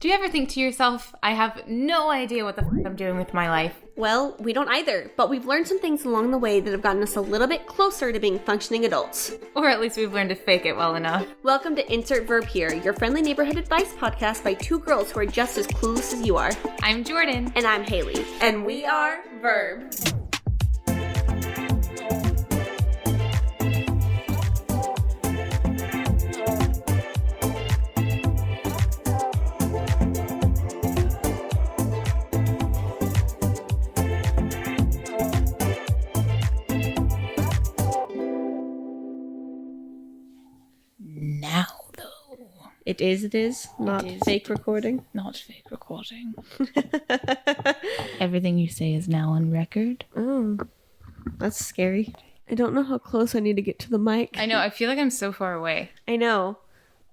Do you ever think to yourself, I have no idea what the fuck I'm doing with my life? Well, we don't either, but we've learned some things along the way that have gotten us a little bit closer to being functioning adults. Or at least we've learned to fake it well enough. Welcome to Insert Verb Here, your friendly neighborhood advice podcast by two girls who are just as clueless as you are. I'm Jordan. And I'm Haley. And we are Verb. Now, though. It is. Not fake recording. Not fake recording. Everything you say is now on record. Oh, that's scary. I don't know how close I need to get to the mic. I know. I feel like I'm so far away. I know.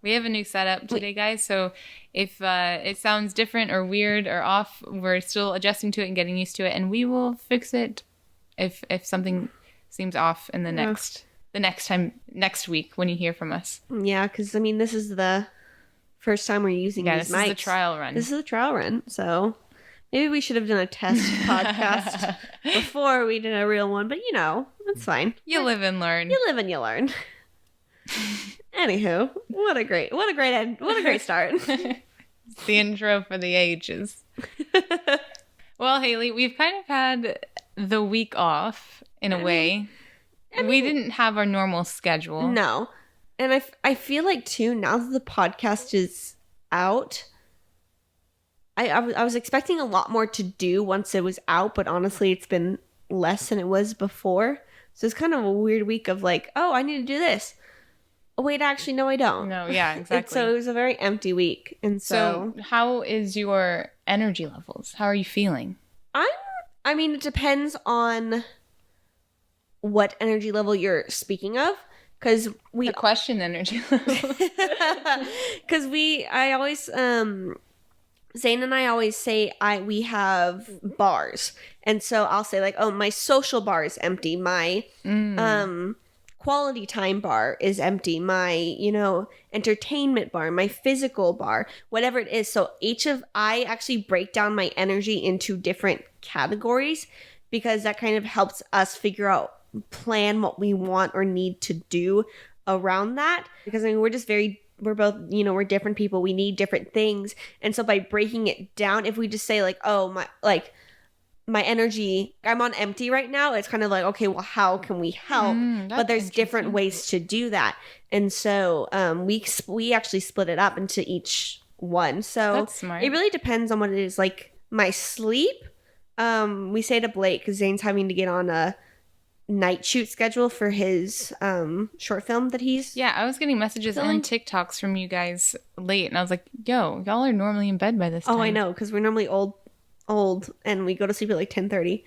We have a new setup today, guys. So if it sounds different or weird or off, we're still adjusting to it and getting used to it. And we will fix it if something seems off in the next week when you hear from us. Yeah, because, I mean, this is the first time we're using these mics. This is the trial run. This is a trial run, so maybe we should have done a test podcast before we did a real one, but, you know, it's fine. You live and learn. You live and you learn. Anywho, what a great start. It's the intro for the ages. Well, Haley, we've kind of had the week off in a way. We didn't have our normal schedule. No. And I feel like, too, now that the podcast is out, I was expecting a lot more to do once it was out, but honestly, it's been less than it was before. So it's kind of a weird week of like, oh, I need to do this. Oh, wait, actually, no, I don't. No, yeah, exactly. So it was a very empty week. And so how is your energy levels? How are you feeling? I mean, it depends on what energy level you're speaking of, because the question energy level. Because I always Zane and I always say we have bars, and so I'll say like, oh, my social bar is empty, my quality time bar is empty, my entertainment bar, my physical bar, whatever it is. So I actually break down my energy into different categories, because that kind of helps us plan what we want or need to do around that. Because I mean, we're both, we're different people. We need different things. And so by breaking it down, if we just say like, oh, my energy, I'm on empty right now, it's kind of like, okay, well, how can we help? But there's different ways to do that. And so we actually split it up into each one. So that's smart. It really depends on what it is. Like my sleep, we stayed up late because Zane's having to get on a night shoot schedule for his short film that he's I was getting messages and TikToks from you guys late, and I was like, yo, y'all are normally in bed by this time. Oh, I know, because we're normally old and we go to sleep at like 10:30,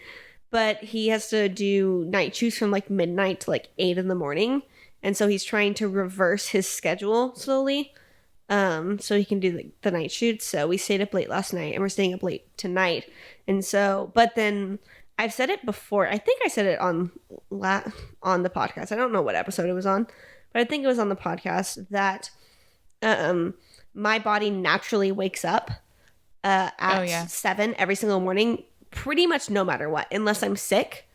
but he has to do night shoots from like midnight to like 8 a.m, and so he's trying to reverse his schedule slowly so he can do the night shoots. So we stayed up late last night, and we're staying up late tonight. And so, but then I've said it before. I think I said it on the podcast. I don't know what episode it was on, but I think it was on the podcast that my body naturally wakes up at 7 every single morning, pretty much no matter what, unless I'm sick.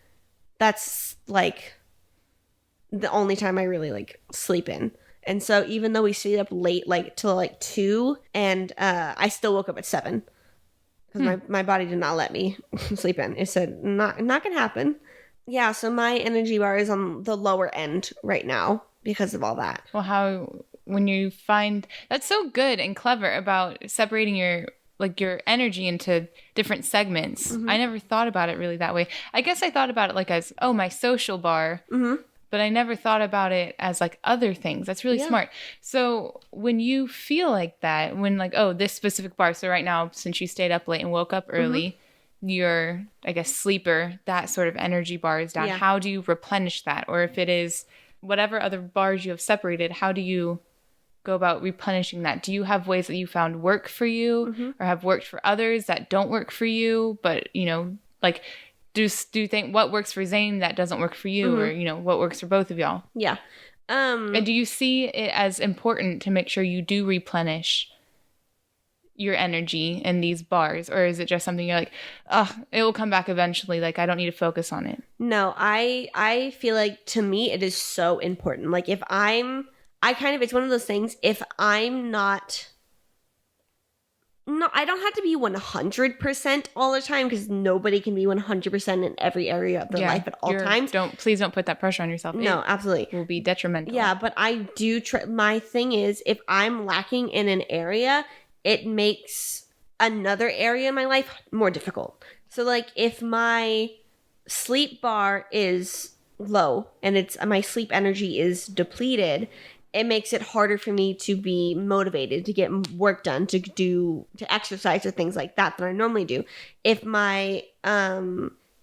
That's like the only time I really like sleep in. And so even though we stayed up late, like till like 2, and I still woke up at 7. Because my body did not let me sleep in. It said, not gonna happen. Yeah, so my energy bar is on the lower end right now because of all that. Well, when you find... That's so good and clever about separating your energy into different segments. Mm-hmm. I never thought about it really that way. I guess I thought about it like as, oh, my social bar. Mm-hmm. But I never thought about it as like other things. That's really smart. So when you feel like that, when like, oh, this specific bar. So right now, since you stayed up late and woke up early, your, I guess, sleeper, that sort of energy bar is down. Yeah. How do you replenish that? Or if it is whatever other bars you have separated, how do you go about replenishing that? Do you have ways that you found work for you or have worked for others that don't work for you? But, like... Do you think what works for Zane that doesn't work for you, or what works for both of y'all? Yeah. And do you see it as important to make sure you do replenish your energy in these bars, or is it just something you're like, oh, it will come back eventually, like I don't need to focus on it? No, I feel like to me it is so important. Like if it's one of those things, if I'm not, no, I don't have to be 100% all the time, because nobody can be 100% in every area of their life at all times. Please don't put that pressure on yourself. No, absolutely. It will be detrimental. Yeah, but I do my thing is, if I'm lacking in an area, it makes another area in my life more difficult. So like if my sleep bar is low and my sleep energy is depleted, it makes it harder for me to be motivated to get work done, to exercise or things like that I normally do. If my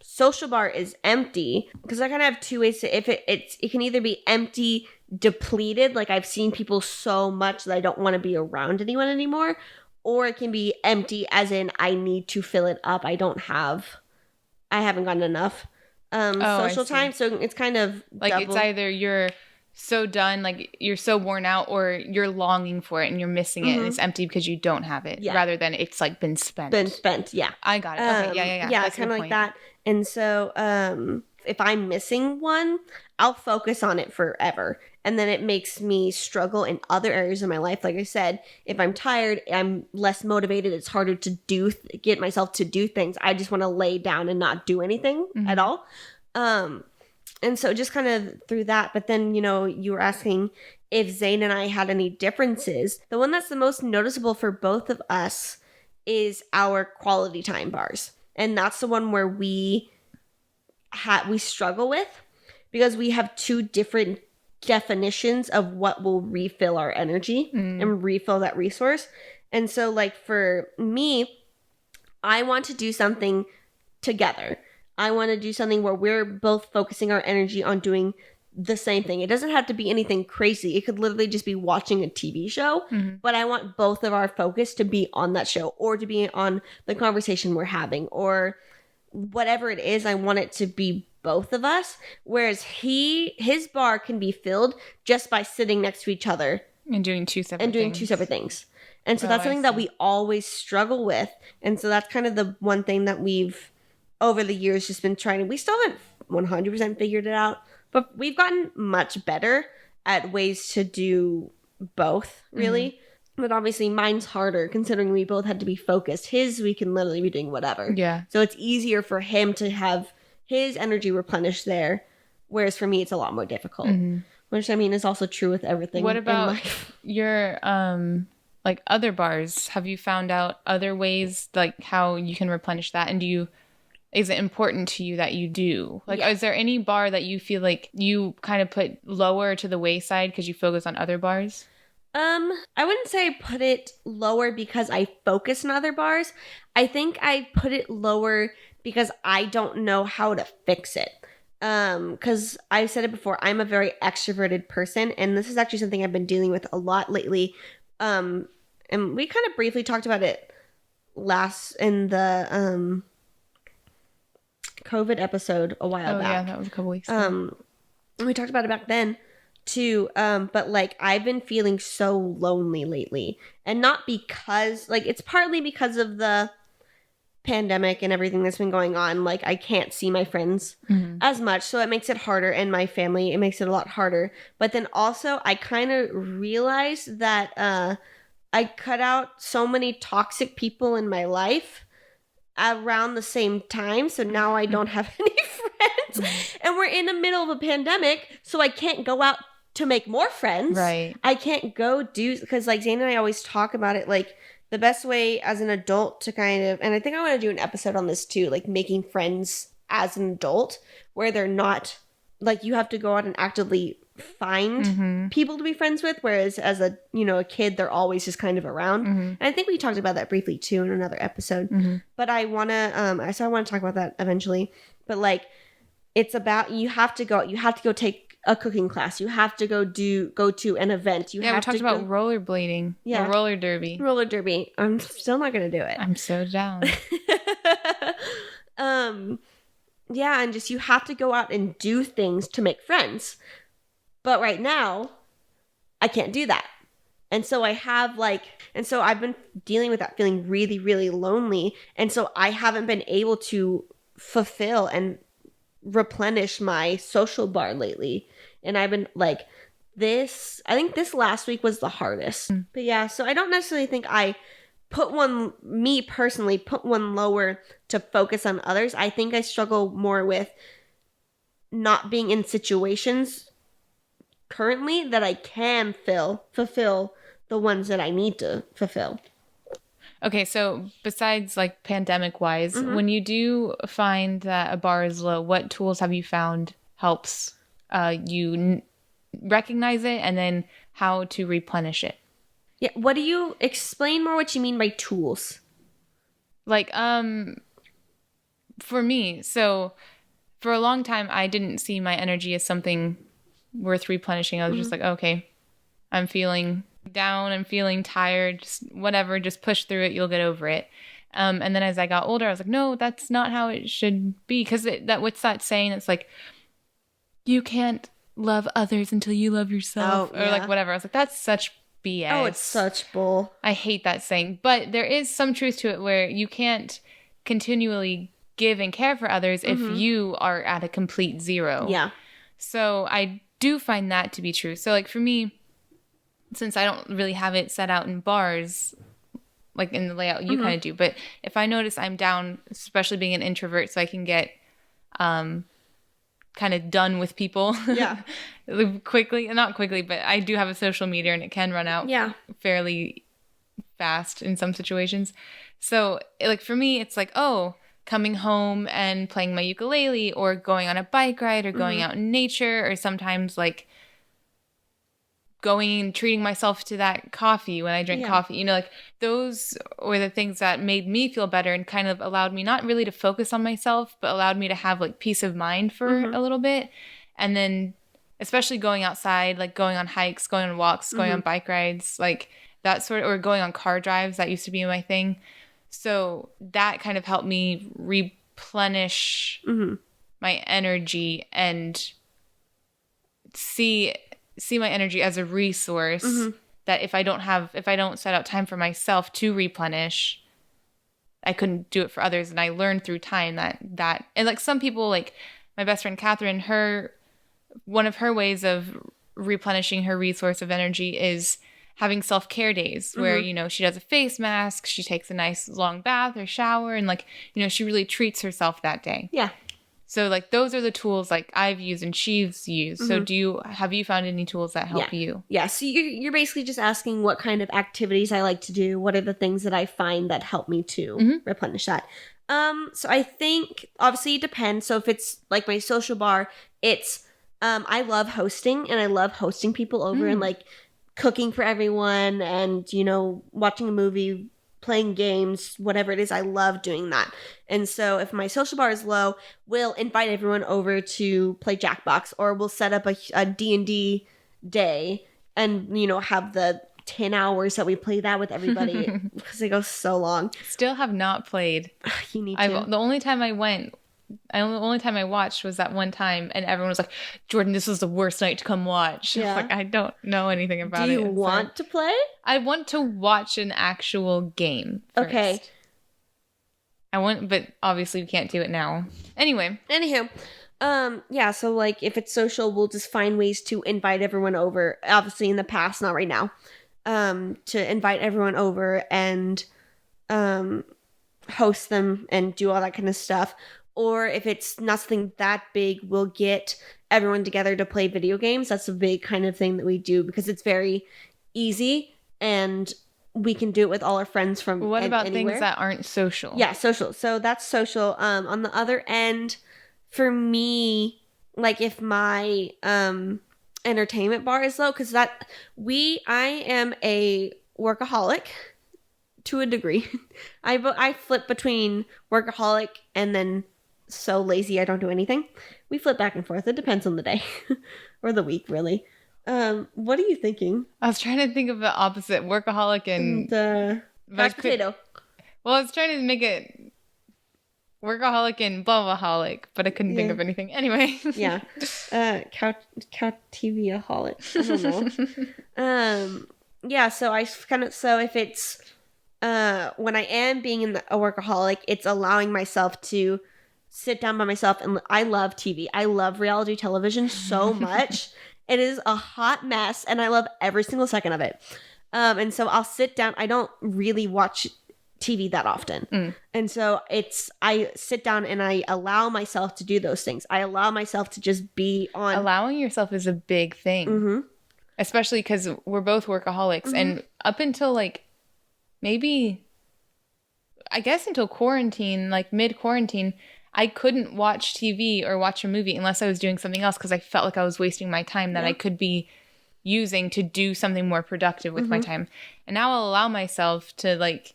social bar is empty, because I kind of have two ways to, if it can either be empty, depleted, like I've seen people so much that I don't want to be around anyone anymore, or it can be empty as in I need to fill it up. I haven't gotten enough social time, so it's kind of like double. It's either you're so done, like you're so worn out, or you're longing for it and you're missing it and it's empty because you don't have it, rather than it's like been spent. Yeah. I got it. Okay, yeah. Yeah, it's kind of like that. And so if I'm missing one, I'll focus on it forever. And then it makes me struggle in other areas of my life. Like I said, if I'm tired, I'm less motivated. It's harder to get myself to do things. I just want to lay down and not do anything at all. And so just kind of through that. But then, you were asking if Zane and I had any differences. The one that's the most noticeable for both of us is our quality time bars. And that's the one where we struggle with, because we have two different definitions of what will refill our energy and refill that resource. And so like for me, I want to do something together. I want to do something where we're both focusing our energy on doing the same thing. It doesn't have to be anything crazy. It could literally just be watching a TV show, but I want both of our focus to be on that show, or to be on the conversation we're having, or whatever it is. I want it to be both of us, whereas his bar can be filled just by sitting next to each other and doing two separate things. And so that's something that we always struggle with. And so that's kind of the one thing that we've over the years just been trying to, we still haven't 100% figured it out, but we've gotten much better at ways to do both, really. But obviously mine's harder, considering we both had to be focused. We can literally be doing whatever. Yeah. So it's easier for him to have his energy replenished there, whereas for me it's a lot more difficult. Which I mean is also true with everything. What about your like other bars? Have you found out other ways like how you can replenish that? And is it important to you that you do? Like, is there any bar that you feel like you kind of put lower to the wayside because you focus on other bars? I wouldn't say I put it lower because I focus on other bars. I think I put it lower because I don't know how to fix it. Because I said it before, I'm a very extroverted person, and this is actually something I've been dealing with a lot lately. And we kind of briefly talked about it in the COVID episode a while back. Yeah, that was a couple weeks ago. We talked about it back then too. But like I've been feeling so lonely lately, and not because it's partly because of the pandemic and everything that's been going on. Like I can't see my friends as much, so it makes it harder, and my family, it makes it a lot harder. But then also I kind of realized that I cut out so many toxic people in my life around the same time, so now I don't have any friends, and we're in the middle of a pandemic, so I can't go out to make more friends. Right. I can't go because like Zane and I always talk about it, like the best way as an adult to kind of, and I think I want to do an episode on this too, like making friends as an adult, where they're not like you have to go out and actively find people to be friends with, whereas as a kid, they're always just kind of around. And I think we talked about that briefly too in another episode. But I want to talk about that eventually. But like it's about, you have to go take a cooking class, you have to go to an event, we talked about rollerblading, roller derby. I'm still not gonna do it. I'm so down. And just you have to go out and do things to make friends. But right now, I can't do that. And so I've been dealing with that feeling really, really lonely. And so I haven't been able to fulfill and replenish my social bar lately. And I've been like, I think this last week was the hardest. But yeah, so I don't necessarily think I put one lower to focus on others. I think I struggle more with not being in situations currently that I can fulfill the ones that I need to fulfill. Okay, so besides like pandemic wise, when you do find that a bar is low, what tools have you found helps you recognize it and then how to replenish it? Yeah, what do you explain more what you mean by tools? Like, for me, so for a long time, I didn't see my energy as something worth replenishing. I was just like, okay, I'm feeling down, I'm feeling tired, just whatever, just push through it, you'll get over it. And then as I got older, I was like, no, that's not how it should be. Because what's that saying? It's like, you can't love others until you love yourself. Or like whatever. I was like, that's such BS. Oh, it's such bull. I hate that saying. But there is some truth to it where you can't continually give and care for others if you are at a complete zero. Yeah. So I do find that to be true. So like for me, since I don't really have it set out in bars, like in the layout you kind of do, but if I notice I'm down, especially being an introvert, so I can get kind of done with people quickly, not quickly, but I do have a social meter and it can run out fairly fast in some situations. So like for me, it's like, oh, coming home and playing my ukulele or going on a bike ride or going out in nature, or sometimes like going and treating myself to that coffee when I drink coffee, you know, like those were the things that made me feel better and kind of allowed me not really to focus on myself, but allowed me to have like peace of mind for a little bit. And then especially going outside, like going on hikes, going on walks, going on bike rides, like that sort of, or going on car drives, that used to be my thing. So that kind of helped me replenish my energy and see my energy as a resource that if I don't set out time for myself to replenish, I couldn't do it for others. And I learned through time that and like some people, like my best friend Catherine, one of her ways of replenishing her resource of energy is having self-care days where, you know, she does a face mask, she takes a nice long bath or shower, and like, you know, she really treats herself that day. Yeah. So like those are the tools like I've used and she's used. So have you found any tools that help you? Yeah. So you're basically just asking what kind of activities I like to do. What are the things that I find that help me to replenish that? So I think obviously it depends. So if it's like my social bar, it's I love hosting and I love hosting people over and like cooking for everyone and, you know, watching a movie, playing games, whatever it is. I love doing that. And so if my social bar is low, we'll invite everyone over to play Jackbox, or we'll set up a D&D day and, you know, have the 10 hours that we play that with everybody because it goes so long. Still have not played. You need to. The only time I watched was that one time, and everyone was like, Jordan, this is the worst night to come watch. Yeah. I was like, I don't know anything about it. Do you want to play? I want to watch an actual game first. Okay. But obviously we can't do it now. Anywho, yeah, so like if it's social, we'll just find ways to invite everyone over. Obviously in the past, not right now. To invite everyone over and host them and do all that kind of stuff. Or if it's not something that big, we'll get everyone together to play video games. That's a big kind of thing that we do because it's very easy and we can do it with all our friends from anywhere. What about things that aren't social? Yeah, social. So that's social. On the other end, for me, like if my entertainment bar is low, because I am a workaholic to a degree. I flip between workaholic and then so lazy I don't do anything. We flip back and forth. It depends on the day or the week, really. What are you thinking? I was trying to think of the opposite, workaholic and mashed potato. Well, I was trying to make it workaholic and blah-blah-holic, but I couldn't think of anything. Anyway. Yeah. Couch TV-aholic. I don't know. Yeah, so if it's when I am being a workaholic, it's allowing myself to sit down by myself. And I love TV. I love reality television so much. It is a hot mess, and I love every single second of it. And so I'll sit down. I don't really watch TV that often. And so I sit down and I allow myself to do those things. I allow myself to just be on. Allowing yourself is a big thing, especially because we're both workaholics. And up until like maybe, I guess until quarantine, like mid-quarantine, I couldn't watch TV or watch a movie unless I was doing something else because I felt like I was wasting my time that I could be using to do something more productive with my time. And now I'll allow myself to like,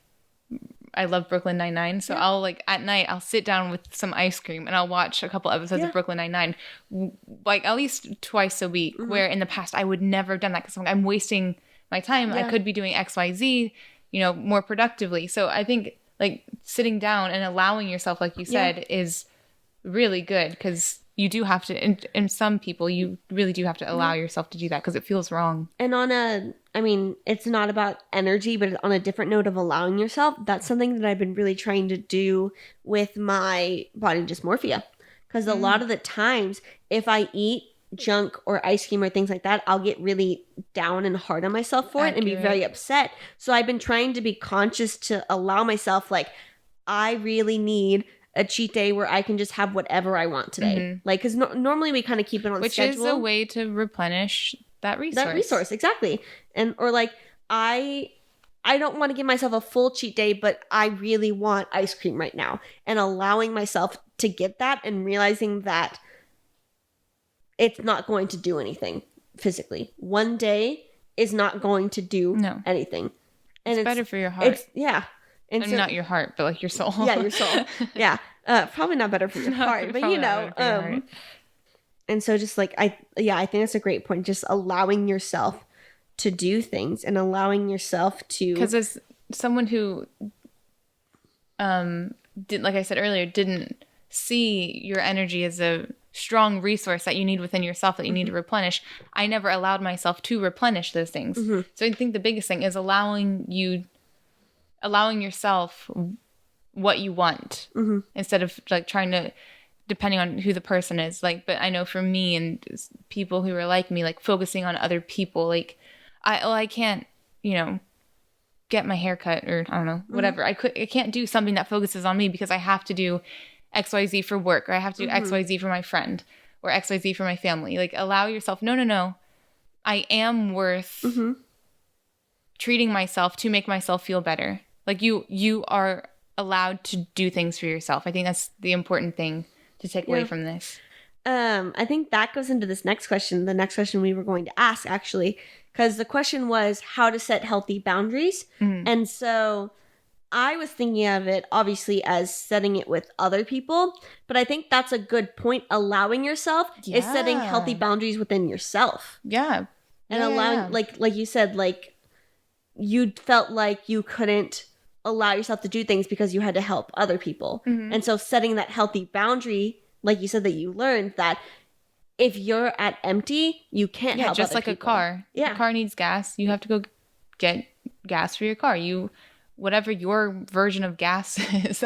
I love Brooklyn Nine-Nine. So I'll like at night, I'll sit down with some ice cream and I'll watch a couple episodes of Brooklyn Nine-Nine, like at least twice a week, where in the past I would never have done that because I'm wasting my time. I could be doing XYZ, more productively. So I think like sitting down and allowing yourself, like you said, is really good because you do have to, and some people, you really do have to allow yourself to do that because it feels wrong. And it's not about energy, but on a different note of allowing yourself, that's something that I've been really trying to do with my body dysmorphia. Because a lot of the times, if I eat junk or ice cream or things like that, I'll get really down and hard on myself for it and be very upset. So I've been trying to be conscious to allow myself, like, I really need a cheat day where I can just have whatever I want today. Like, because normally we kind of keep it on schedule. Which is a way to replenish that resource. Exactly. And or like I don't want to give myself a full cheat day, but I really want ice cream right now, and allowing myself to get that and realizing that it's not going to do anything physically. One day is not going to do anything. And it's better for your heart. And so, not your heart, but like your soul. Yeah, your soul. Yeah. Probably not better for your heart, but and so just like, I think that's a great point. Just allowing yourself to do things and allowing yourself to. Because as someone who, like I said earlier, didn't see your energy as a strong resource that you need within yourself that you need to replenish, I never allowed myself to replenish those things. So I think the biggest thing is allowing yourself what you want instead of like trying to, depending on who the person is. Like, but I know for me and people who are like me, like focusing on other people, like I can't, get my hair cut or I don't know, whatever. I can't do something that focuses on me because I have to do XYZ for work, or I have to do XYZ for my friend, or XYZ for my family. Like, allow yourself, no. I am worth treating myself to make myself feel better. Like you are allowed to do things for yourself. I think that's the important thing to take away from this. I think that goes into this next question. The next question we were going to ask, actually, because the question was how to set healthy boundaries. And so I was thinking of it obviously as setting it with other people, but I think that's a good point. Allowing yourself is setting healthy boundaries within yourself. Yeah. And allowing, like you said, like you felt like you couldn't allow yourself to do things because you had to help other people. And so setting that healthy boundary, like you said, that you learned that if you're at empty, you can't help just other like people. A car. Yeah. A car needs gas. You have to go get gas for your car. Whatever your version of gas is.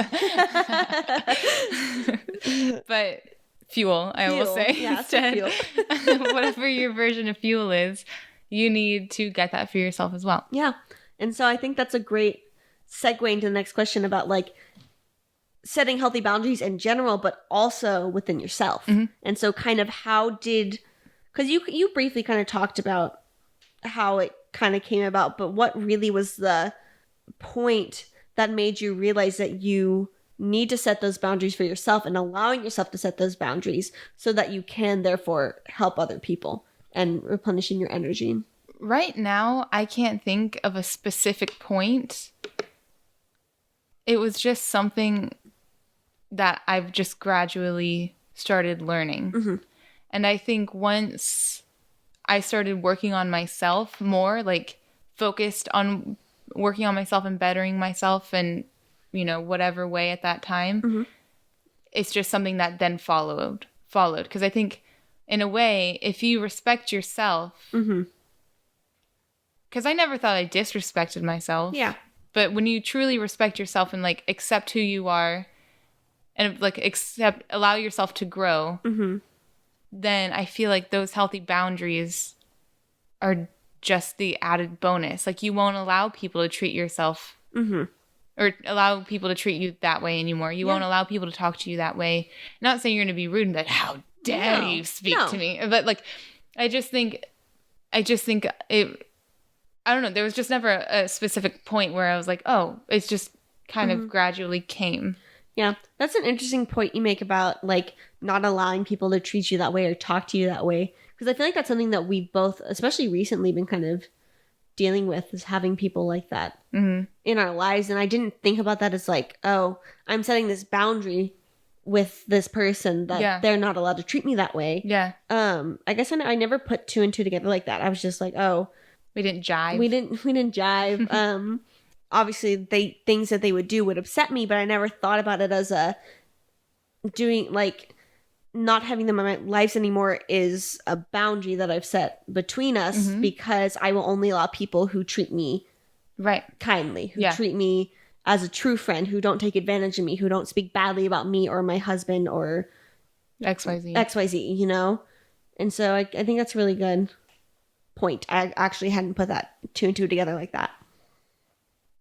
But fuel, I will say. Yeah, instead. Fuel. Whatever your version of fuel is, you need to get that for yourself as well. Yeah. And so I think that's a great segue into the next question about like setting healthy boundaries in general, but also within yourself. And so kind of because you briefly kind of talked about how it kind of came about, but what really was the point that made you realize that you need to set those boundaries for yourself, and allowing yourself to set those boundaries so that you can therefore help other people and replenishing your energy? Right now, I can't think of a specific point. It was just something that I've just gradually started learning. And I think once I started working on myself more, like focused on working on myself and bettering myself in, whatever way at that time, it's just something that then followed. Because I think in a way, if you respect yourself, because I never thought I disrespected myself. Yeah. But when you truly respect yourself and like accept who you are and like allow yourself to grow, then I feel like those healthy boundaries are just the added bonus. Like you won't allow people to treat yourself or allow people to treat you that way anymore. You won't allow people to talk to you that way. Not saying you're going to be rude, but how dare you speak to me? But like, I just think it, I don't know. There was just never a specific point where I was like, oh, it's just kind of gradually came. Yeah. That's an interesting point you make about like not allowing people to treat you that way or talk to you that way. Because I feel like that's something that we both, especially recently, been kind of dealing with, is having people like that in our lives. And I didn't think about that as like, oh, I'm setting this boundary with this person that they're not allowed to treat me that way. Yeah. I guess I never put two and two together like that. I was just like, oh, we didn't jive. We didn't jive. Obviously things that they would do would upset me, but I never thought about it as a doing like not having them in my lives anymore is a boundary that I've set between us because I will only allow people who treat me kindly, who treat me as a true friend, who don't take advantage of me, who don't speak badly about me or my husband or XYZ, you know? And so I think that's a really good point. I actually hadn't put that two and two together like that.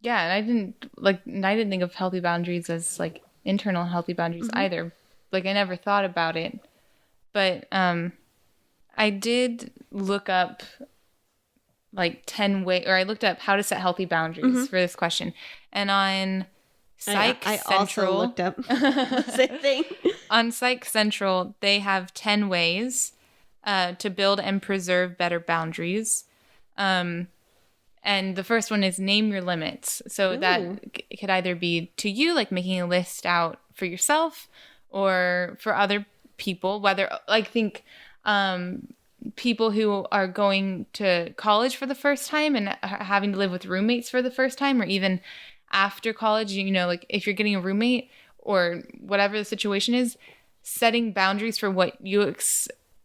Yeah, and I didn't think of healthy boundaries as like internal healthy boundaries either. Like I never thought about it. But I did look up like 10 ways, or I looked up how to set healthy boundaries for this question. And on Psych I Central, also looked up the same thing. On Psych Central, they have 10 ways to build and preserve better boundaries. And the first one is name your limits. So that could either be to you, like making a list out for yourself, or for other people, whether I think people who are going to college for the first time and having to live with roommates for the first time, or even after college, you know, like if you're getting a roommate or whatever the situation is, setting boundaries for what you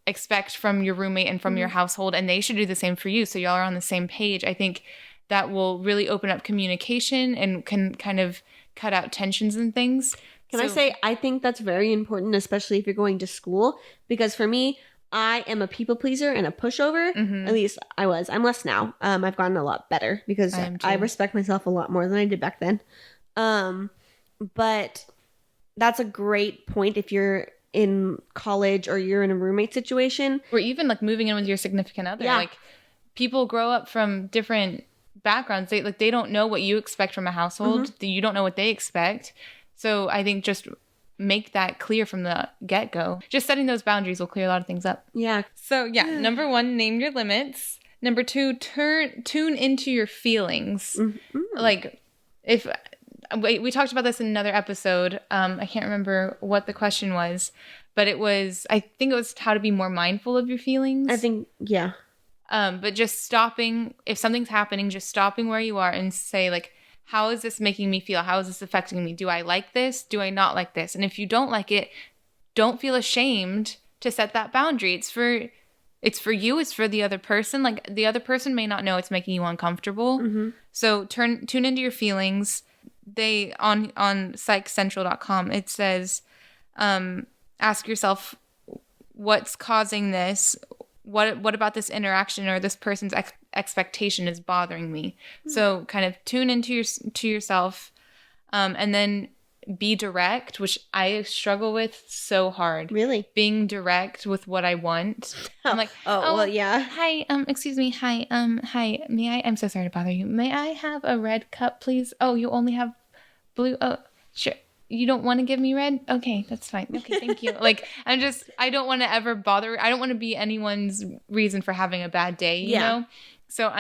expect from your roommate and from your household, and they should do the same for you, so y'all are on the same page. I think that will really open up communication and can kind of cut out tensions and things. I say, I think that's very important, especially if you're going to school, because for me, I am a people pleaser and a pushover. At least I was. I'm less now. I've gotten a lot better because I respect myself a lot more than I did back then. But that's a great point if you're in college or you're in a roommate situation. Or even like moving in with your significant other. Yeah. Like people grow up from different backgrounds. They don't know what you expect from a household. You don't know what they expect. So I think just make that clear from the get-go. Just setting those boundaries will clear a lot of things up. Yeah. So yeah, number 1, name your limits. Number 2, tune into your feelings. Like if we talked about this in another episode. I can't remember what the question was, but I think it was how to be more mindful of your feelings. I think, yeah. But just stopping, if something's happening, just stopping where you are and say like, how is this making me feel? How is this affecting me? Do I like this? Do I not like this? And if you don't like it, don't feel ashamed to set that boundary. It's for you. It's for the other person. Like the other person may not know it's making you uncomfortable. So tune into your feelings. They on psychcentral.com, it says, ask yourself what's causing this. What about this interaction or this person's expectation is bothering me? So kind of tune into yourself, and then be direct, which I struggle with so hard. Really? Being direct with what I want. I'm like, well, yeah. Hi, excuse me. Hi, may I? I'm so sorry to bother you. May I have a red cup, please? Oh, you only have blue? Oh, sure. You don't want to give me red? Okay, that's fine. Okay, thank you. Like, I don't want to ever bother. I don't want to be anyone's reason for having a bad day, you know? So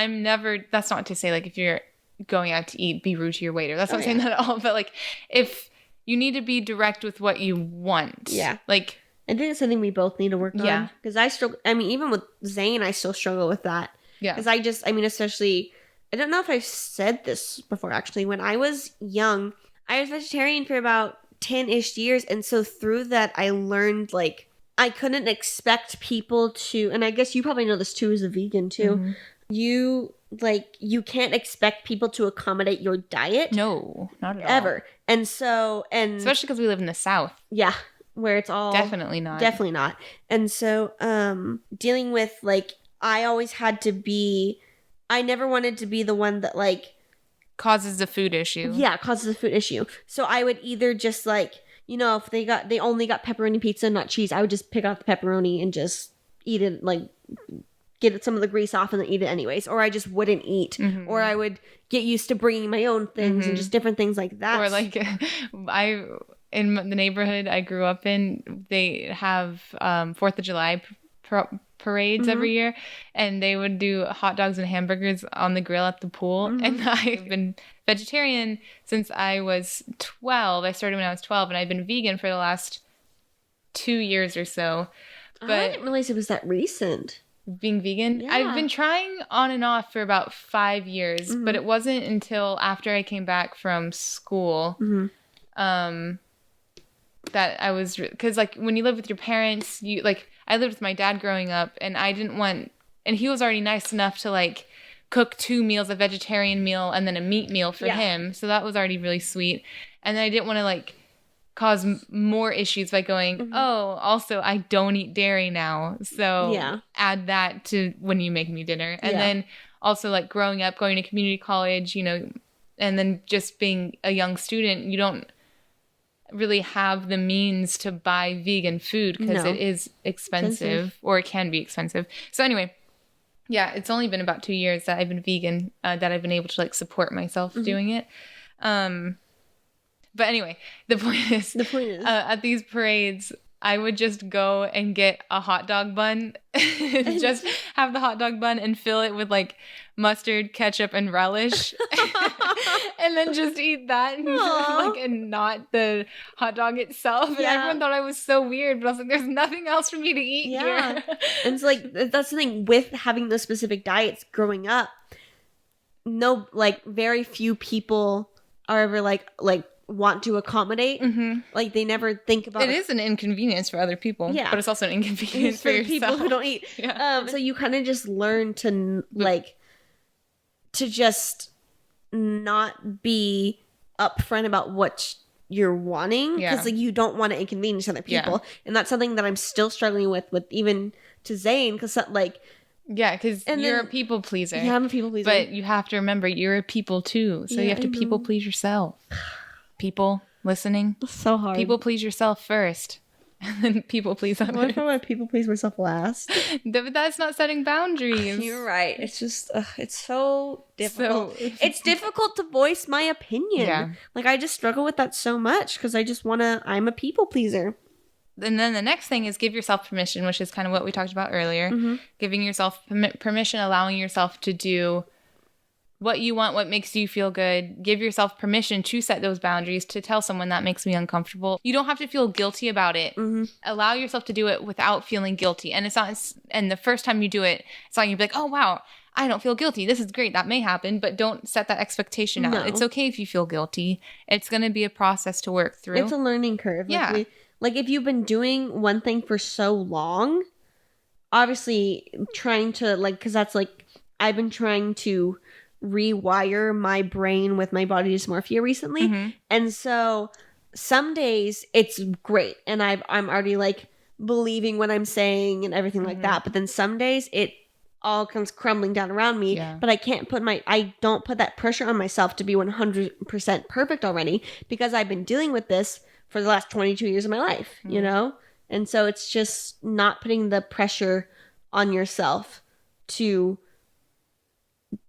that's not to say, like, if you're going out to eat, be rude to your waiter. That's not saying that at all. But, like, if you need to be direct with what you want. Yeah. Like, I think it's something we both need to work on. Yeah. Because I struggle. I mean, even with Zane, I still struggle with that. Yeah. Because especially, I don't know if I've said this before, actually. When I was young, I was vegetarian for about 10-ish years. And so through that, I learned, like, I couldn't expect people to, and I guess you probably know this too as a vegan too. You like you can't expect people to accommodate your diet. No, not at all. Ever. And so, and especially because we live in the South. yeah, where it's all Definitely not. Definitely not. And so, dealing with like, I never wanted to be the one that like causes a food issue. Yeah, causes a food issue. So I would either just like, if they only got pepperoni pizza, not cheese, I would just pick out the pepperoni and just eat it, like get some of the grease off and then eat it anyways. Or I just wouldn't eat. Mm-hmm. Or I would get used to bringing my own things and just different things like that. Or like in the neighborhood I grew up in, they have 4th of July parades every year, and they would do hot dogs and hamburgers on the grill at the pool. And I've been vegetarian since I was 12. I started when I was 12, and I've been vegan for the last 2 years or so. But I didn't realize it was that recent. Being vegan? Yeah. I've been trying on and off for about 5 years, but it wasn't until after I came back from school that I was, because like when you live with your parents, you like, I lived with my dad growing up, and I didn't want, and he was already nice enough to like cook 2 meals, a vegetarian meal and then a meat meal for him. So that was already really sweet. And then I didn't want to like cause more issues by going, oh, also I don't eat dairy now. So add that to when you make me dinner. And then also like growing up, going to community college, and then just being a young student, you don't really have the means to buy vegan food because it is expensive, or it can be expensive. So anyway, yeah, it's only been about 2 years that I've been vegan, that I've been able to like support myself doing it. But anyway, the point is at these parades, I would just go and get a hot dog bun, just have the hot dog bun and fill it with like mustard, ketchup, and relish, and then just eat that and not the hot dog itself. And everyone thought I was so weird, but I was like, there's nothing else for me to eat here. And it's like, that's the thing with having those specific diets growing up. No, like very few people are ever like want to accommodate. Like they never think about it. Is an inconvenience for other people, but it's also an inconvenience for yourself. People who don't eat. So you kind of just learn to like to just not be upfront about what you're wanting, because like you don't want to inconvenience other people, and that's something that I'm still struggling with even to Zane, because like because you're a people pleaser. Yeah, I'm a people pleaser, but you have to remember you're a people too, so you have to people please yourself. People listening, it's so hard. People please yourself first, and then people please others. What if I want to people please myself last? But that's not setting boundaries. You're right. It's just it's so difficult. It's difficult to voice my opinion. Yeah. Like I just struggle with that so much because I'm a people pleaser. And then the next thing is give yourself permission, which is kind of what we talked about earlier. Giving yourself permission, allowing yourself to do what you want, what makes you feel good. Give yourself permission to set those boundaries, to tell someone that makes me uncomfortable. You don't have to feel guilty about it. Allow yourself to do it without feeling guilty. And it's not, and the first time you do it, it's not you'll be like, oh wow, I don't feel guilty. This is great. That may happen, but don't set that expectation out. No. It's okay if you feel guilty. It's going to be a process to work through. It's a learning curve. Like if you've been doing one thing for so long, obviously trying to because that's like, I've been trying to rewire my brain with my body dysmorphia recently, and so some days it's great and I'm already like believing what I'm saying and everything like that, but then some days it all comes crumbling down around me, but I don't put that pressure on myself to be 100% perfect already, because I've been dealing with this for the last 22 years of my life, and so it's just not putting the pressure on yourself to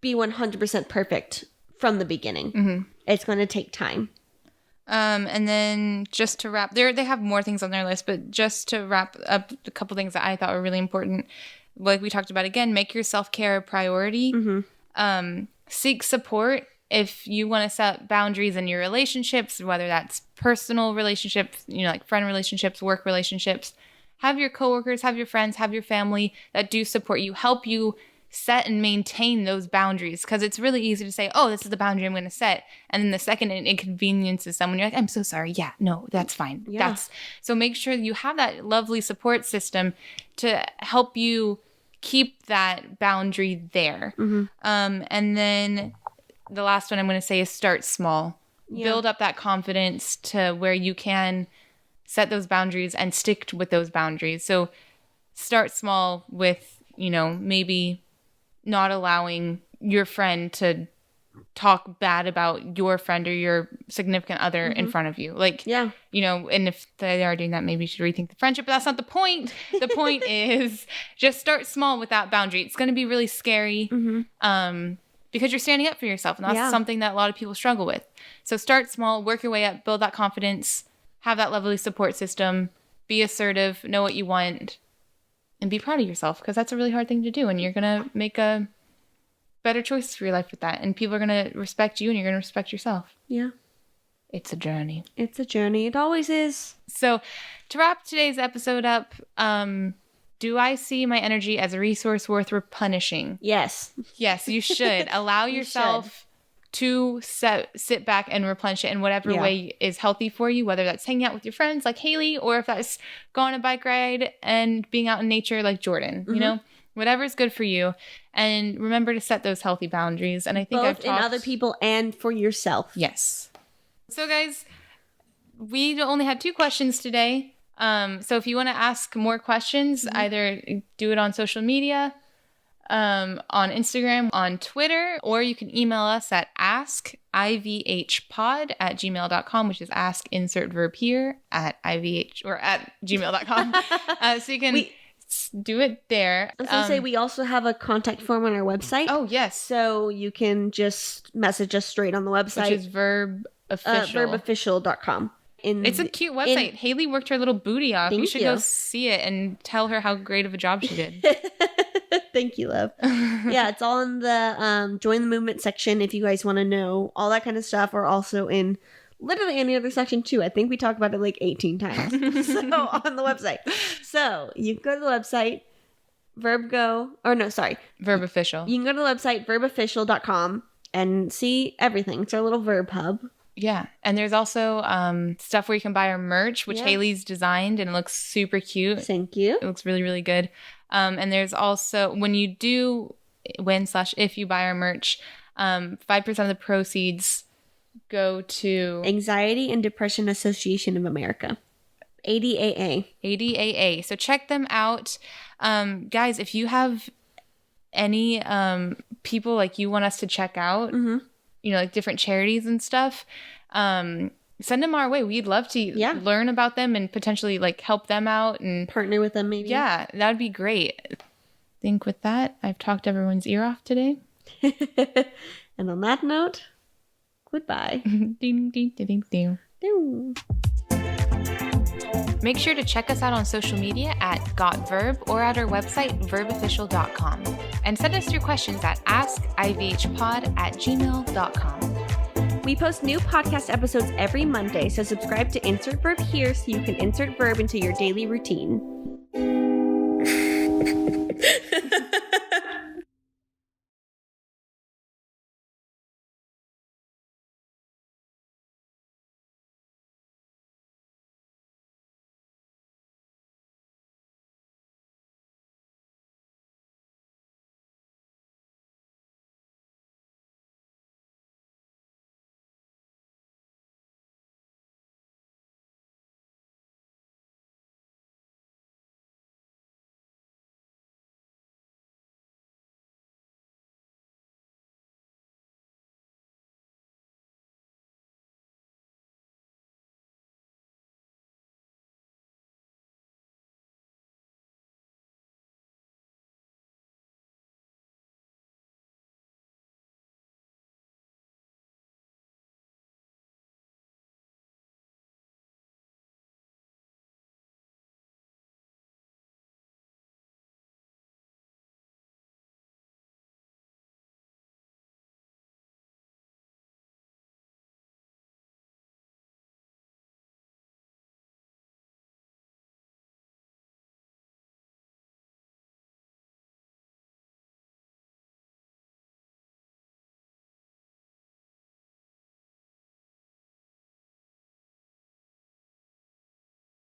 be 100% perfect from the beginning. It's going to take time. And then just to wrap, they have more things on their list, but just to wrap up a couple things that I thought were really important, like we talked about again, make your self-care a priority. Seek support if you want to set boundaries in your relationships, whether that's personal relationships, like friend relationships, work relationships. Have your coworkers, have your friends, have your family that do support you, help you set and maintain those boundaries, because it's really easy to say, oh, this is the boundary I'm going to set, and then the second it inconveniences someone, you're like, I'm so sorry. Yeah, no, that's fine. So make sure you have that lovely support system to help you keep that boundary there. And then the last one I'm going to say is start small. Yeah. Build up that confidence to where you can set those boundaries and stick with those boundaries. So start small with, maybe not allowing your friend to talk bad about your friend or your significant other in front of you. And if they are doing that, maybe you should rethink the friendship, but that's not the point. The point is just start small with that boundary. It's going to be really scary because you're standing up for yourself, and that's something that a lot of people struggle with. So start small, work your way up, build that confidence, have that lovely support system, be assertive, know what you want, and be proud of yourself, because that's a really hard thing to do, and you're going to make a better choices for your life with that, and people are going to respect you and you're going to respect yourself. Yeah. It's a journey. It's a journey. It always is. So to wrap today's episode up, do I see my energy as a resource worth replenishing? Yes. Yes, you should. Allow yourself to sit back and replenish it in whatever way is healthy for you, whether that's hanging out with your friends like Haley, or if that's going on a bike ride and being out in nature like Jordan, whatever is good for you. And remember to set those healthy boundaries. And I think both in other people and for yourself. Yes. So guys, we only had 2 questions today. So if you want to ask more questions, either do it on social media, on Instagram, on Twitter, or you can email us at askivhpod@gmail.com, which is ask insert verb here at ivh or at gmail.com. So you can do it there. I was going to say, we also have a contact form on our website. Oh, yes. So you can just message us straight on the website. Which is verbofficial. Verbofficial.com. It's a cute website. Haley worked her little booty off. You should go see it and tell her how great of a job she did. Thank you, love. Yeah, it's all in the join the movement section if you guys want to know all that kind of stuff, or also in literally any other section too. I think we talked about it like 18 times. So on the website. So you can go to the website, Verbofficial. You can go to the website, verbofficial.com, and see everything. It's our little Verb hub. Yeah. And there's also stuff where you can buy our merch, which Haley's designed, and it looks super cute. Thank you. It looks really, really good. And there's also, when you do if you buy our merch, 5% of the proceeds go to Anxiety and Depression Association of America. ADAA. So check them out. Guys, if you have any people like you want us to check out, like different charities and stuff, send them our way. We'd love to learn about them and potentially like help them out and partner with them maybe. Yeah, that would be great. I think with that, I've talked everyone's ear off today. And on that note, goodbye. Ding, ding, ding, ding. Make sure to check us out on social media at GotVerb or at our website, verbofficial.com. And send us your questions at askivhpod@gmail.com. We post new podcast episodes every Monday, so subscribe to Insert Verb here so you can insert verb into your daily routine.